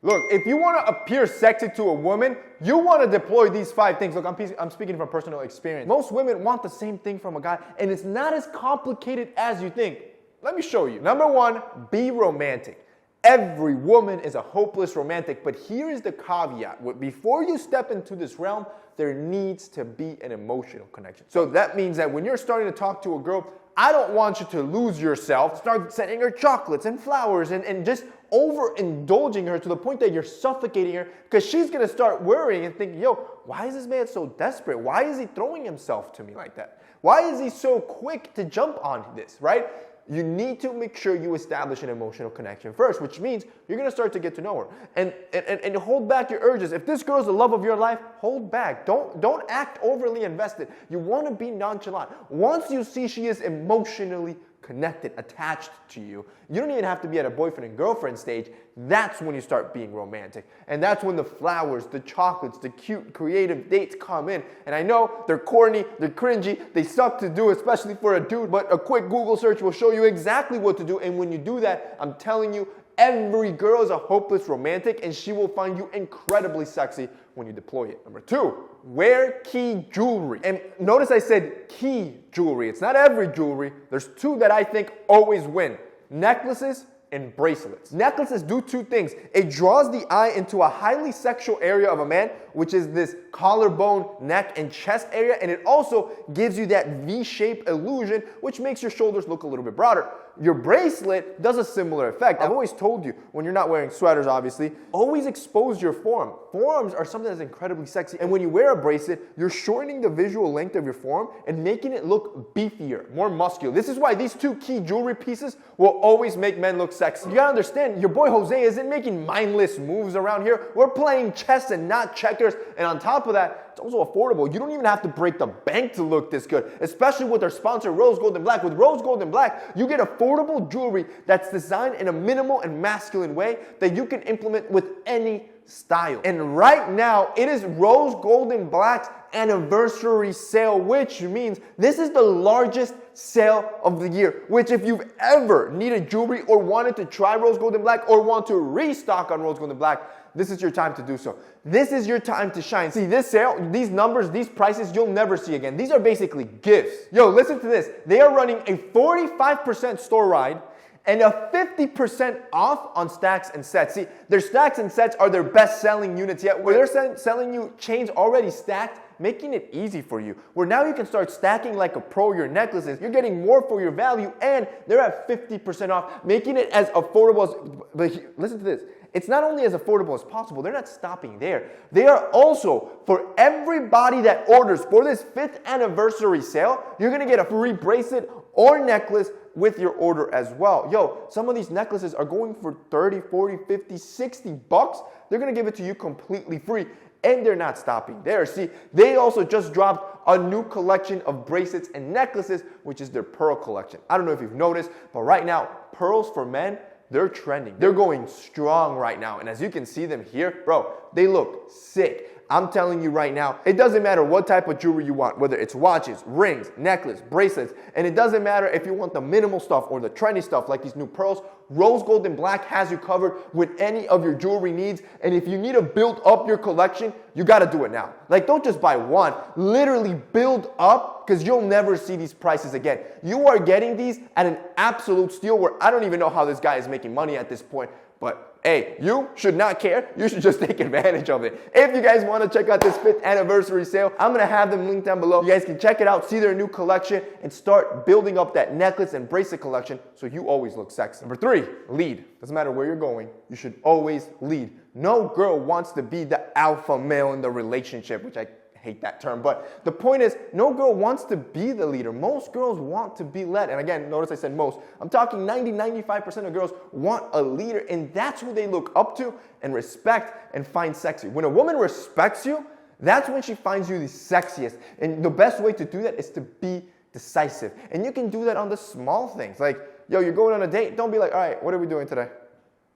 Look, if you want to appear sexy to a woman, you want to deploy these 5 things. Look, I'm speaking from personal experience. Most women want the same thing from a guy, and it's not as complicated as you think. Let me show you. Number 1, be romantic. Every woman is a hopeless romantic, but here is the caveat. Before you step into this realm, there needs to be an emotional connection. So that means that when you're starting to talk to a girl, I don't want you to lose yourself. Start sending her chocolates and flowers and just overindulging her to the point that you're suffocating her, because she's going to start worrying and thinking, yo, why is this man so desperate? Why is he throwing himself to me like that? Why is he so quick to jump on this, right? You need to make sure you establish an emotional connection first, which means you're going to start to get to know her. And hold back your urges. If this girl's the love of your life, hold back. Don't act overly invested. You want to be nonchalant. Once you see she is emotionally connected, attached to you, you don't even have to be at a boyfriend and girlfriend stage. That's when you start being romantic. And that's when the flowers, the chocolates, the cute, creative dates come in. And I know they're corny, they're cringy, they suck to do, especially for a dude, but a quick Google search will show you exactly what to do. And when you do that, I'm telling you, every girl is a hopeless romantic, and she will find you incredibly sexy when you deploy it. Number 2, wear key jewelry. And notice I said key jewelry. It's not every jewelry. There's 2 that I think always win: necklaces and bracelets. Necklaces do 2 things. It draws the eye into a highly sexual area of a man, which is this collarbone, neck, and chest area, and it also gives you that V-shaped illusion, which makes your shoulders look a little bit broader. Your bracelet does a similar effect. I've always told you, when you're not wearing sweaters, obviously, always expose your forearm. Forearms are something that's incredibly sexy, and when you wear a bracelet, you're shortening the visual length of your forearm and making it look beefier, more muscular. This is why these 2 key jewelry pieces will always make men look sexy. You gotta understand, your boy Jose isn't making mindless moves around here. We're playing chess and not checkers, and on top of that, it's also affordable. You don't even have to break the bank to look this good, especially with our sponsor, Rose Gold and Black. With Rose Gold and Black, you get affordable jewelry that's designed in a minimal and masculine way that you can implement with any style. And right now, it is Rose Gold and Black's anniversary sale, which means this is the largest sale of the year, which if you've ever needed jewelry or wanted to try Rose Gold and Black or want to restock on Rose Gold and Black, this is your time to do so. This is your time to shine. See, this sale, these numbers, these prices, you'll never see again. These are basically gifts. Yo, listen to this. They are running a 45% store ride and a 50% off on stacks and sets. See, their stacks and sets are their best-selling units yet, where they're selling you chains already stacked, making it easy for you. Where now you can start stacking like a pro your necklaces. You're getting more for your value, and they're at 50% off, making it as affordable as... But listen to this. It's not only as affordable as possible, they're not stopping there. They are also, for everybody that orders for this 5th anniversary sale, you're going to get a free bracelet or necklace with your order as well. Yo, some of these necklaces are going for 30, 40, 50, 60 bucks. They're going to give it to you completely free. And they're not stopping there. See, they also just dropped a new collection of bracelets and necklaces, which is their pearl collection. I don't know if you've noticed, but right now, pearls for men, they're trending. They're going strong right now. And as you can see them here, bro, they look sick. I'm telling you right now, it doesn't matter what type of jewelry you want, whether it's watches, rings, necklace, bracelets, and it doesn't matter if you want the minimal stuff or the trendy stuff like these new pearls. Rose Gold and Black has you covered with any of your jewelry needs. And if you need to build up your collection, you got to do it now. Like, don't just buy one. Literally build up, because you'll never see these prices again. You are getting these at an absolute steal, where I don't even know how this guy is making money at this point. But hey, you should not care. You should just take advantage of it. If you guys want to check out this 5th anniversary sale, I'm going to have them linked down below. You guys can check it out, see their new collection, and start building up that necklace and bracelet collection so you always look sexy. Number 3, lead. Doesn't matter where you're going, you should always lead. No girl wants to be the alpha male in the relationship, which I hate that term, but the point is, no girl wants to be the leader. Most girls want to be led. And again, notice I said most. I'm talking 90-95% of girls want a leader, and that's who they look up to and respect and find sexy. When a woman respects you, that's when she finds you the sexiest. And the best way to do that is to be decisive. And you can do that on the small things. Like, yo, you're going on a date. Don't be like, all right, what are we doing today?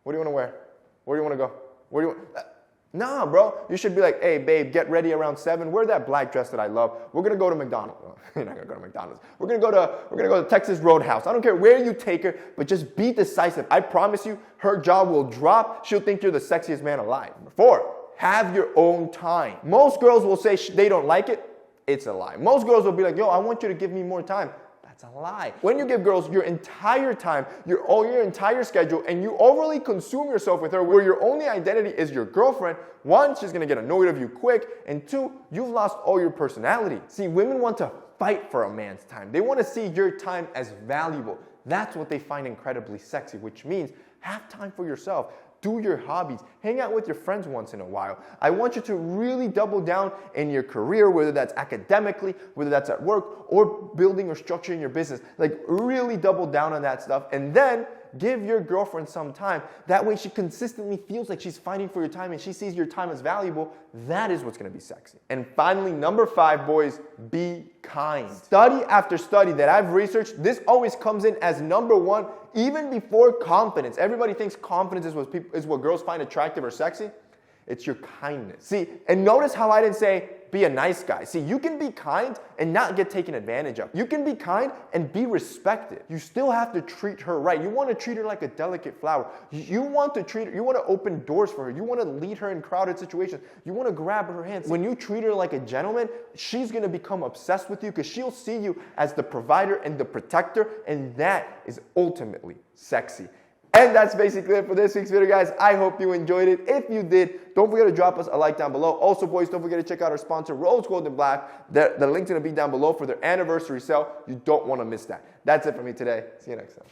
What do you want to wear? Where do you want to go? Where do you want... Nah, bro. You should be like, hey, babe, get ready around 7. Wear that black dress that I love. We're gonna go to McDonald's. You're not gonna go to McDonald's. We're gonna go to Texas Roadhouse. I don't care where you take her, but just be decisive. I promise you, her jaw will drop. She'll think you're the sexiest man alive. 4, have your own time. Most girls will say they don't like it. It's a lie. Most girls will be like, yo, I want you to give me more time. That's a lie. When you give girls your entire time, your entire schedule, and you overly consume yourself with her where your only identity is your girlfriend, 1, she's gonna get annoyed of you quick, and 2, you've lost all your personality. See, women want to fight for a man's time. They want to see your time as valuable. That's what they find incredibly sexy, which means have time for yourself. Do your hobbies. Hang out with your friends once in a while. I want you to really double down in your career, whether that's academically, whether that's at work, or building or structuring your business. Like, really double down on that stuff. And then give your girlfriend some time. That way she consistently feels like she's fighting for your time and she sees your time as valuable. That is what's gonna be sexy. And finally, number 5, boys, be kind. Study after study that I've researched, this always comes in as number 1, even before confidence. Everybody thinks confidence is what girls find attractive or sexy. It's your kindness. See, and notice how I didn't say be a nice guy. See, you can be kind and not get taken advantage of. You can be kind and be respected. You still have to treat her right. You want to treat her like a delicate flower. You want to treat her, you want to open doors for her. You want to lead her in crowded situations. You want to grab her hands. When you treat her like a gentleman, she's going to become obsessed with you because she'll see you as the provider and the protector, and that is ultimately sexy. And that's basically it for this week's video, guys. I hope you enjoyed it. If you did, don't forget to drop us a like down below. Also, boys, don't forget to check out our sponsor, Rose Gold and Black. The link's going to be down below for their anniversary sale. You don't want to miss that. That's it for me today. See you next time.